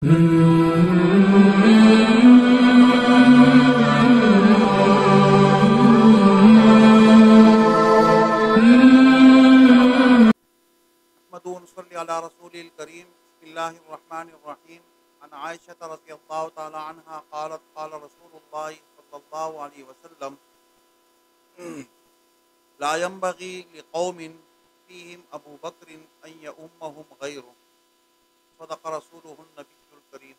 محمد صلی علی رسول الکریم بسم اللہ الرحمن الرحیم عن عائشہ رضی اللہ تعالی عنہ قالت قال رسول اللہ صلی اللہ علیہ وسلم لا ينبغي لقوم فيهم ابو بکر ان يؤمهم غیره صدق رسولہ النبی الکریم۔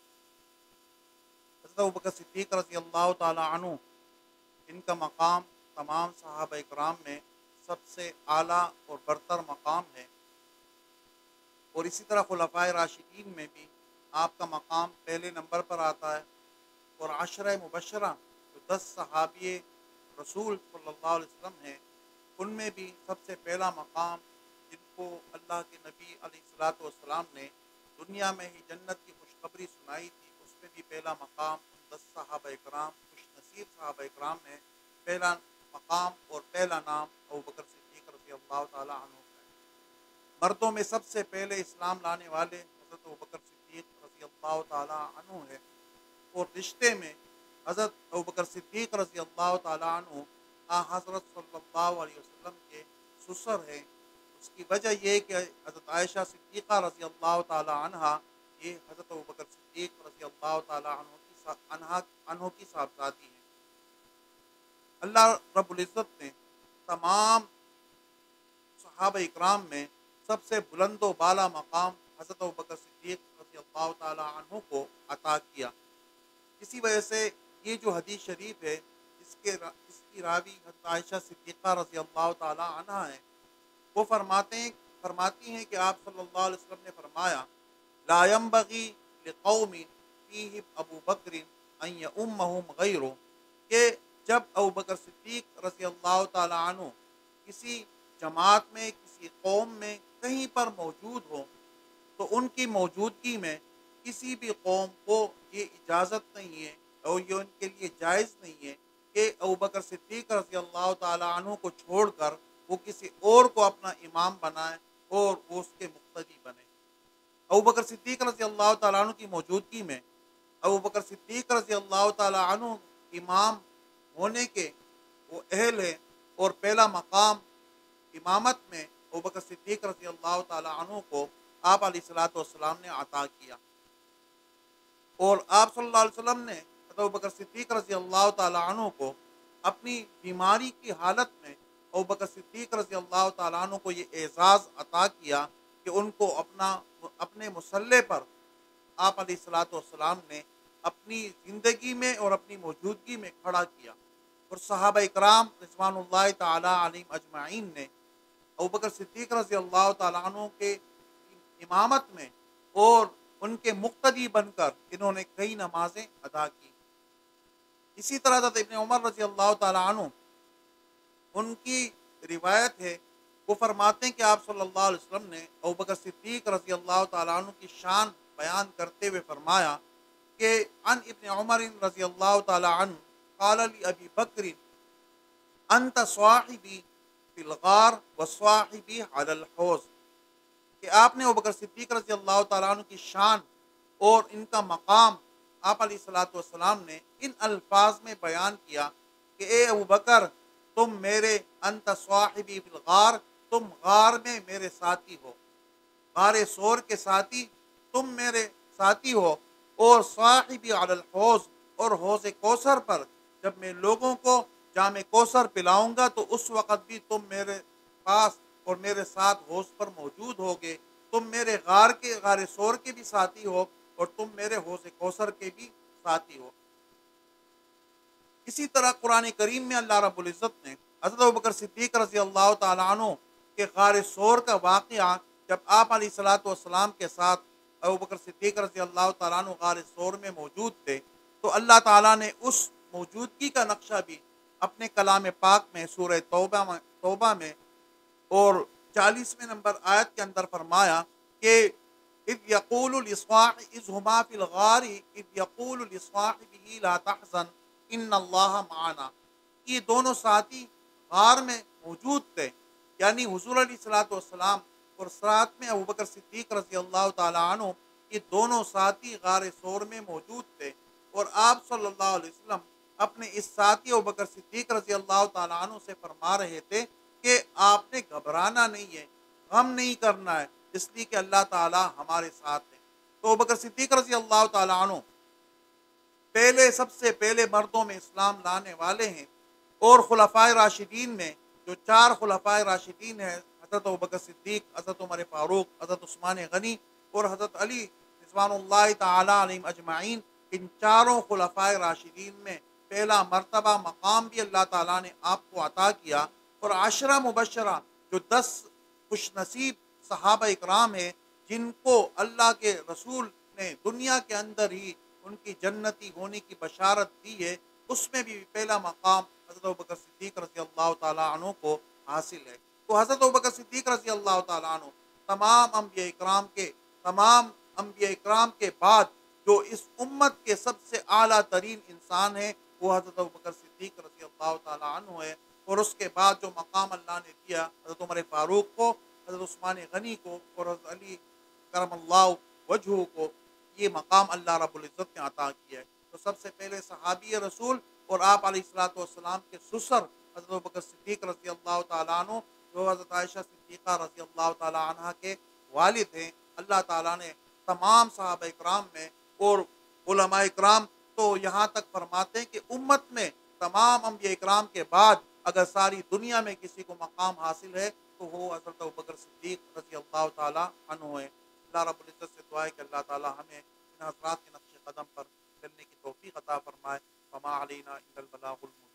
حضرت ابوبکر صدیق رضی اللہ تعالی عنہ، ان کا مقام تمام صحابہ اکرام میں سب سے اعلیٰ اور برتر مقام ہے، اور اسی طرح خلفائے راشدین میں بھی آپ کا مقام پہلے نمبر پر آتا ہے، اور عشرہ مبشرہ جو 10 صحابی رسول صلی اللہ علیہ وسلم ہیں، ان میں بھی سب سے پہلا مقام جن کو اللہ کے نبی علیہ الصلاۃ والسلام نے دنیا میں ہی جنت کی خوشخبری سنائی تھی، اس میں بھی پہلا مقام ان 10 صحابہ اکرام، خوش نصیب صحابہ اکرام میں پہلا مقام اور پہلا نام ابوبکر صدیق رضی اللہ تعالیٰ عنہ ہے۔ مردوں میں سب سے پہلے اسلام لانے والے حضرت ابوبکر صدیق رضی اللہ تعالیٰ عنہ ہے، اور رشتے میں حضرت ابوبکر صدیق رضی اللہ تعالیٰ عنہ حضرت صلی اللہ علیہ وسلم کے سسر ہیں۔ اس کی وجہ یہ کہ حضرت عائشہ صدیقہ رضی اللہ تعالیٰ عنہ یہ حضرت ابوبکر صدیق رضی اللہ تعالیٰ عنہ کی صاحبزادی ہیں۔ اللہ رب العزت نے تمام صحابہ اکرام میں سب سے بلند و بالا مقام حضرت ابوبکر صدیق رضی اللہ تعالیٰ عنہ کو عطا کیا۔ اسی وجہ سے یہ جو حدیث شریف ہے اس کی راوی حضرت عائشہ صدیقہ رضی اللہ تعالیٰ عنہ ہیں، وہ فرماتی ہیں کہ آپ صلی اللہ علیہ وسلم نے فرمایا لا ينبغي لقوم فيهم ابو بکر ان يؤمهم غیرہ، کہ جب ابوبکر صدیق رضی اللہ تعالیٰ عنہ کسی جماعت میں، کسی قوم میں کہیں پر موجود ہو، تو ان کی موجودگی میں کسی بھی قوم کو یہ اجازت نہیں ہے اور یہ ان کے لیے جائز نہیں ہے کہ ابوبکر صدیق رضی اللہ تعالیٰ عنہ کو چھوڑ کر وہ کسی اور کو اپنا امام بنائے اور وہ اس کے مقتدی بنے۔ ابوبکر صدیق رضی اللہ تعالیٰ عنہ کی موجودگی میں ابوبکر صدیق رضی اللہ تعالیٰ عنہ امام ہونے کے وہ اہل ہیں، اور پہلا مقام امامت میں ابوبکر صدیق رضی اللہ تعالیٰ عنہ کو آپ علیہ الصلاۃ والسلام نے عطا کیا، اور آپ صلی اللہ علیہ وسلم نے ابوبکر صدیق رضی اللہ تعالیٰ عنہ کو اپنی بیماری کی حالت میں ابوبکر صدیق رضی اللہ تعالیٰ عنہ کو یہ اعزاز عطا کیا کہ ان کو اپنے مصلے پر آپ علیہ الصلاۃ والسلام نے اپنی زندگی میں اور اپنی موجودگی میں کھڑا کیا، اور صحابہ اکرام رضوان اللہ تعالیٰ علیہم اجمعین نے ابوبکر صدیق رضی اللہ تعالیٰ عنہ کے امامت میں اور ان کے مقتدی بن کر انہوں نے کئی نمازیں ادا کی۔ اسی طرح حضرت ابن عمر رضی اللہ تعالیٰ عنہ، ان کی روایت ہے، وہ فرماتے ہیں کہ آپ صلی اللہ علیہ وسلم نے ابوبکر صدیق رضی اللہ تعالیٰ عنہ کی شان بیان کرتے ہوئے فرمایا کہ عن ابن عمر رضی اللہ تعالیٰ عنہ قال لأبی بکر انت صاحبی فی الغار وصاحبی علی الحوض، کہ آپ نے ابوبکر صدیق رضی اللہ تعالیٰ عنہ کی شان اور ان کا مقام آپ علیہ الصلاۃ والسلام نے ان الفاظ میں بیان کیا کہ اے ابوبکر، تم میرے انت صاحبی فی الغار، تم غار میں میرے ساتھی ہو، غار سور کے ساتھی تم میرے ساتھی ہو، اور صاحبی علی الحوض، اور حوض کوثر پر جب میں لوگوں کو جام کوثر پلاؤں گا تو اس وقت بھی تم میرے پاس اور میرے ساتھ حوض پر موجود ہوگے، تم میرے غار سور کے بھی ساتھی ہو اور تم میرے حوض کوثر کے بھی ساتھی ہو۔ اسی طرح قرآن کریم میں اللہ رب العزت نے حضرت ابوبکر صدیق رضی اللہ تعالیٰ عنہ کے غار سور کا واقعہ جب آپ علیہ الصلاۃ والسلام کے ساتھ ابوبکر صدیق رضی اللہ تعالیٰ عنہ غار سور میں موجود تھے، تو اللہ تعالیٰ نے اس موجودگی کا نقشہ بھی اپنے کلام پاک میں سورہ توبہ میں اور 40ویں نمبر آیت کے اندر فرمایا کہ اذ یقول لصاحبہ اذ ہما فی الغار اذ یقول لصاحبہ لا تحزن ان اللہ معنا، یہ دونوں ساتھی غار میں موجود تھے، یعنی حضور علیہ الصلاۃ والسلام اور ساتھ میں ابوبکر صدیق رضی اللہ تعالیٰ عنہ یہ دونوں ساتھی غار ثور میں موجود تھے، اور آپ صلی اللہ علیہ وسلم اپنے اس ساتھی ابوبکر صدیق رضی اللہ تعالیٰ عنہ سے فرما رہے تھے کہ آپ نے گھبرانا نہیں ہے، غم نہیں کرنا ہے، اس لیے کہ اللہ تعالیٰ ہمارے ساتھ ہے۔ تو ابوبکر صدیق رضی اللہ تعالیٰ عنہ سب سے پہلے مردوں میں اسلام لانے والے ہیں، اور خلفائے راشدین میں جو 4 خلفائے راشدین ہیں، حضرت ابوبکر صدیق، حضرت عمر فاروق، حضرت عثمان غنی اور حضرت علی رضوان اللہ تعالیٰ علیہم اجمعین، ان چاروں خلفائے راشدین میں پہلا مرتبہ مقام بھی اللہ تعالیٰ نے آپ کو عطا کیا، اور عشرہ مبشرہ جو 10 خوش نصیب صحابہ اکرام ہیں جن کو اللہ کے رسول نے دنیا کے اندر ہی ان کی جنتی ہونے کی بشارت دی ہے، اس میں بھی پہلا مقام حضرت ابوبکر صدیق رضی اللہ تعالیٰ عنہ کو حاصل ہے۔ تو حضرت ابوبکر صدیق رضی اللہ تعالیٰ عنہ تمام انبیاء اکرام کے بعد جو اس امت کے سب سے اعلیٰ ترین انسان ہیں وہ حضرت ابوبکر صدیق رضی اللہ تعالیٰ عنہ ہے، اور اس کے بعد جو مقام اللہ نے دیا حضرت عمر فاروق کو، حضرت عثمان غنی کو اور حضرت علی کرم اللہ وجہہ کو، یہ مقام اللہ رب العزت نے عطا کیا ہے۔ تو سب سے پہلے صحابی رسول اور آپ علیہ الصلوۃ والسلام کے سسر حضرت ابوبکر صدیق رضی اللہ تعالیٰ عنہ، جو حضرت عائشہ صدیقہ رضی اللہ تعالیٰ عنہ کے والد ہیں، اللہ تعالیٰ نے تمام صحابہ اکرام میں اور علماء اکرام تو یہاں تک فرماتے ہیں کہ امت میں تمام انبیاء اکرام کے بعد اگر ساری دنیا میں کسی کو مقام حاصل ہے تو وہ حضرت ابوبکر صدیق رضی اللہ تعالیٰ عنہ ہے۔ اللہ رب العزت سے دعا ہے کہ اللہ تعالیٰ ہمیں ان حضرات کے نقش قدم پر چلنے کی توفیق عطا فرمائے۔ وما علینا الا البلاغ المبین۔